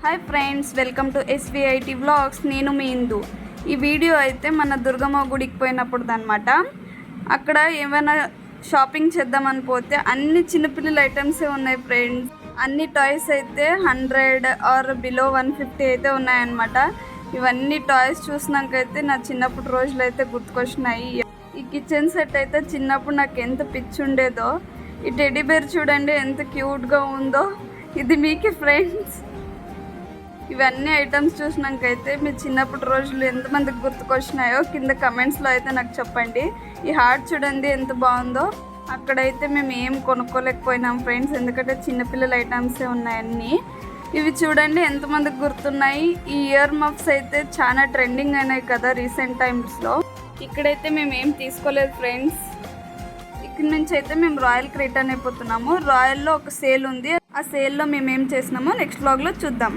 Hi friends, welcome to SVIT vlogs. నేను మీ ఇందు. ఈ video అయితే మన దుర్గమ్మ గుడికి పోయినప్పుడు అనమాట. అక్కడ ఏమైనా షాపింగ్ చేద్దామని పోతే అన్ని చిన్నపిల్లల ఐటమ్సే ఉన్నాయి ఫ్రెండ్స్. అన్ని టాయ్స్ అయితే 100 ఆర్ బిలో 150 అయితే ఉన్నాయన్నమాట. ఇవన్నీ టాయ్స్ చూసినాకైతే నా చిన్నప్పుడు రోజులు అయితే గుర్తుకొచ్చినాయి. ఈ కిచెన్ సెట్ అయితే చిన్నప్పుడు నాకు ఎంత పిచ్చి ఉండేదో. ఈ టెడ్డీ బేర్ చూడండి ఎంత క్యూట్గా ఉందో. ఇది మీకే ఫ్రెండ్స్. ఇవన్నీ ఐటమ్స్ చూసినాకైతే మీ చిన్నప్పటి రోజులు ఎంతమందికి గుర్తుకొచ్చినాయో కింద కమెంట్స్లో అయితే నాకు చెప్పండి. ఈ హార్ట్ చూడండి ఎంత బాగుందో. అక్కడైతే మేము ఏం కొనుక్కోలేకపోయినాం ఫ్రెండ్స్, ఎందుకంటే చిన్నపిల్లల ఐటమ్సే ఉన్నాయన్నీ. ఇవి చూడండి ఎంతమందికి గుర్తున్నాయి. ఈ ఇయర్ మఫ్స్ అయితే చాలా ట్రెండింగ్ అయినాయి కదా రీసెంట్ టైమ్స్లో. ఇక్కడైతే మేము ఏం తీసుకోలేదు ఫ్రెండ్స్. ఇక్కడ నుంచి అయితే మేము రాయల్కి రిటర్న్ అయిపోతున్నాము. రాయల్లో ఒక సేల్ ఉంది. ఆ సేల్లో మేము ఏం చేసినామో నెక్స్ట్ వ్లాగ్లో చూద్దాం.